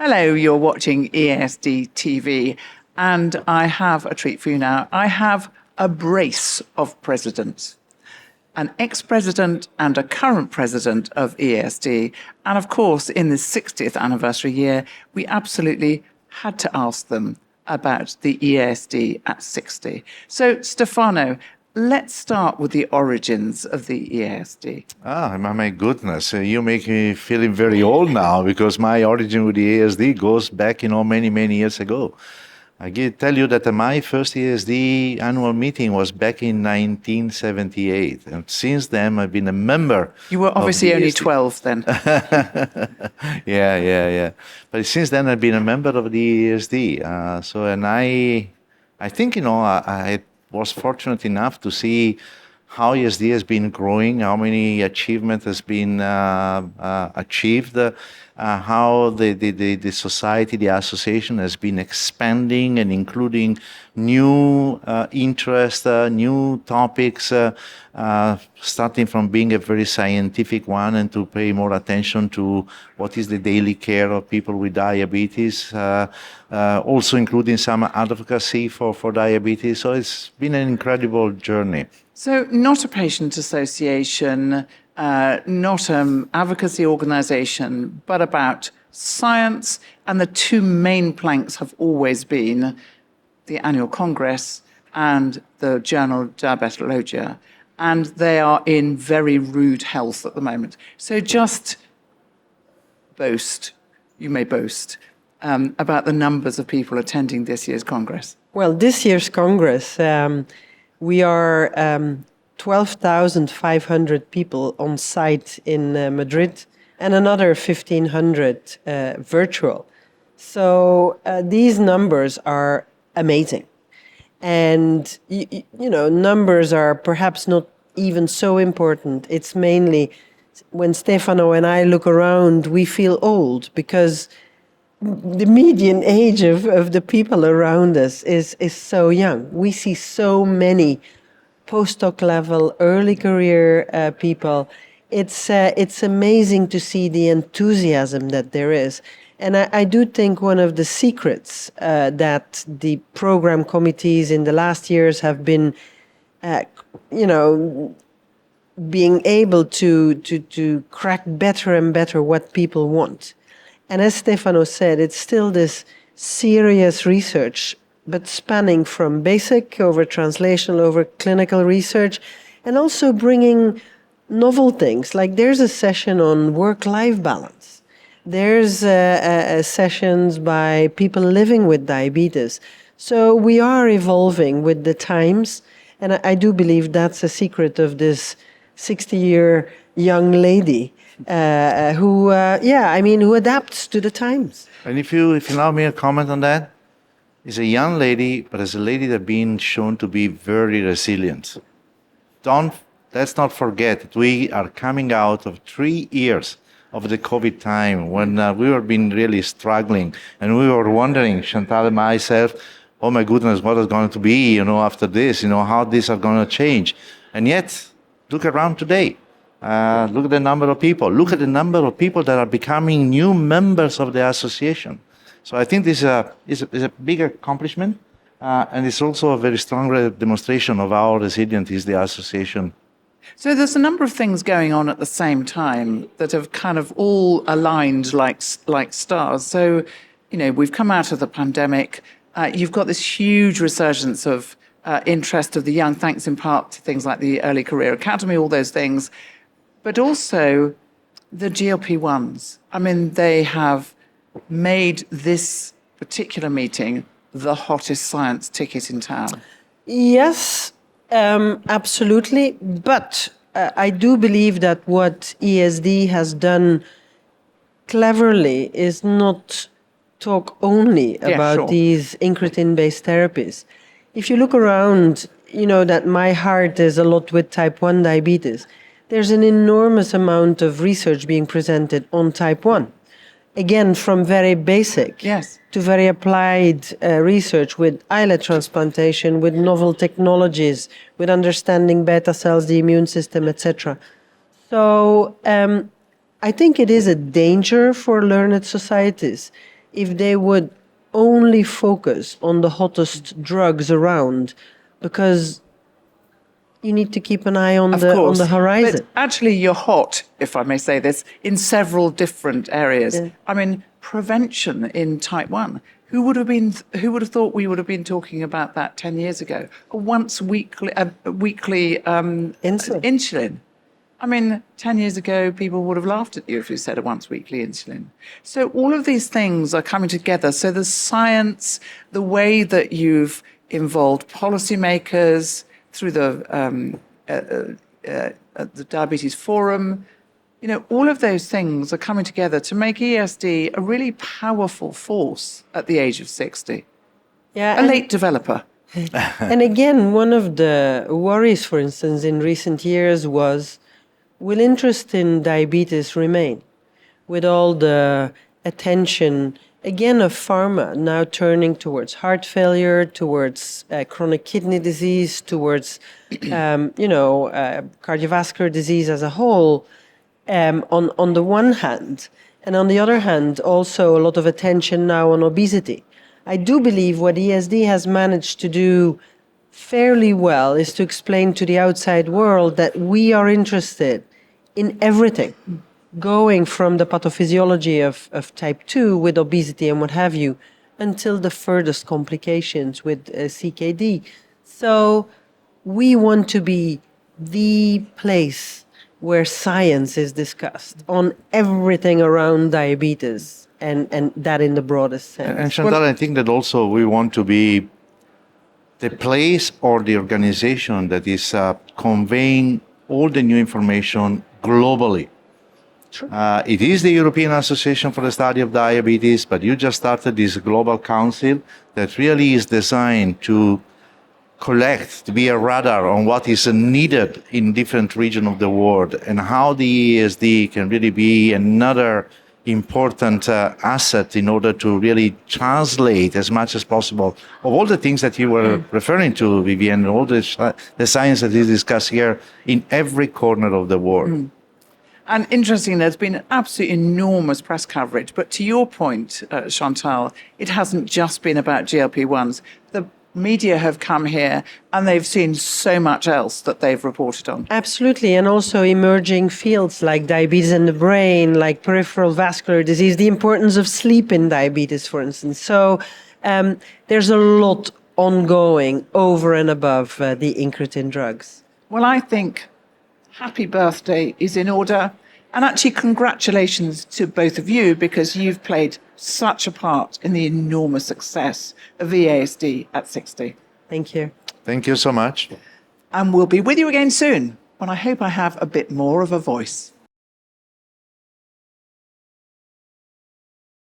Hello, you're watching ESD TV, and I have a treat for you now. I have a brace of presidents, an ex-president and a current president of ESD. And of course, in the 60th anniversary year, we absolutely had to ask them about the ESD at 60. So, Stefano, let's start with the origins of the ESD. My goodness, you make me feeling very old now because my origin with the ESD goes back, many, many years ago. I can tell you that my first ESD annual meeting was back in 1978. And since then, I've been a member. You were obviously only 12 then. Yeah. But since then, I've been a member of the ESD. I think, I was fortunate enough to see how ESD has been growing, how many achievements has been achieved, how the society, the association has been expanding and including new interests, new topics, starting from being a very scientific one and to pay more attention to what is the daily care of people with diabetes, also including some advocacy for diabetes. So it's been an incredible journey. So not a patient association, not an advocacy organization, but about science. And the two main planks have always been the annual congress and the journal Diabetologia. And they are in very rude health at the moment. So just you may boast, about the numbers of people attending this year's congress. Well, this year's congress, we are 12,500 people on site in Madrid and another 1,500 virtual. So these numbers are amazing. And, numbers are perhaps not even so important. It's mainly when Stefano and I look around, we feel old because the median age of the people around us is so young. We see so many postdoc level, early career people. It's amazing to see the enthusiasm that there is. And I do think one of the secrets that the program committees in the last years have been, being able to crack better and better what people want. And as Stefano said, it's still this serious research, but spanning from basic over translational, over clinical research, and also bringing novel things. Like there's a session on work-life balance. There's sessions by people living with diabetes. So we are evolving with the times, and I do believe that's a secret of this 60-year young lady who adapts to the times. And if you allow me a comment on that, is a young lady, but as a lady that's been shown to be very resilient. Let's not forget that we are coming out of 3 years of the COVID time when we were being really struggling and we were wondering, Chantal and myself, oh my goodness, what is going to be, after this, how these are going to change. And yet, look around today. Look at the number of people. Look at the number of people that are becoming new members of the association. So I think this is a big accomplishment, and it's also a very strong demonstration of how resilient is the association. So there's a number of things going on at the same time that have kind of all aligned like stars. So, we've come out of the pandemic. You've got this huge resurgence of interest of the young, thanks in part to things like the Early Career Academy, all those things. But also the GLP-1s. I mean, they have made this particular meeting the hottest science ticket in town. Yes, absolutely. But I do believe that what ESD has done cleverly is not talk only about these incretin-based therapies. If you look around, that my heart is a lot with type 1 diabetes. There's an enormous amount of research being presented on type 1. Again, from very basic to very applied research with islet transplantation, with novel technologies, with understanding beta cells, the immune system, etc. So I think it is a danger for learned societies if they would only focus on the hottest drugs around, because you need to keep an eye on Of the course. horizon. But actually, you're hot, if I may say this, in several different areas. Yeah. I mean, prevention in type 1. Who would have thought we would have been talking about that 10 years ago? A weekly insulin. I mean, 10 years ago, people would have laughed at you if you said a once weekly insulin. So all of these things are coming together. So the science, the way that you've involved policymakers through the Diabetes Forum, you know, all of those things are coming together to make ESD a really powerful force at the age of 60. Yeah, A late developer. and again, one of the worries, for instance, in recent years was, will interest in diabetes remain? With all the attention, again, of pharma now turning towards heart failure, towards chronic kidney disease, towards, cardiovascular disease as a whole, on the one hand, and on the other hand, also a lot of attention now on obesity. I do believe what ESD has managed to do fairly well is to explain to the outside world that we are interested in everything, going from the pathophysiology of type 2 with obesity and what have you, until the furthest complications with CKD. So we want to be the place where science is discussed on everything around diabetes, and that in the broadest sense. And Chantal, I think that also we want to be the place or the organization that is conveying all the new information globally. It is the European Association for the Study of Diabetes, but you just started this global council that really is designed to collect, to be a radar on what is needed in different regions of the world, and how the ESD can really be another important asset in order to really translate as much as possible of all the things that you were referring to, Vivienne, all the science that is discussed here in every corner of the world. And interesting, there's been absolutely enormous press coverage. But to your point, Chantal, it hasn't just been about GLP-1s. The media have come here and they've seen so much else that they've reported on. Absolutely, and also emerging fields like diabetes in the brain, like peripheral vascular disease, the importance of sleep in diabetes, for instance. So there's a lot ongoing over and above the incretin drugs. Well, I think happy birthday is in order. And actually, congratulations to both of you, because you've played such a part in the enormous success of EASD at 60. Thank you. Thank you so much. And we'll be with you again soon, when I hope I have a bit more of a voice.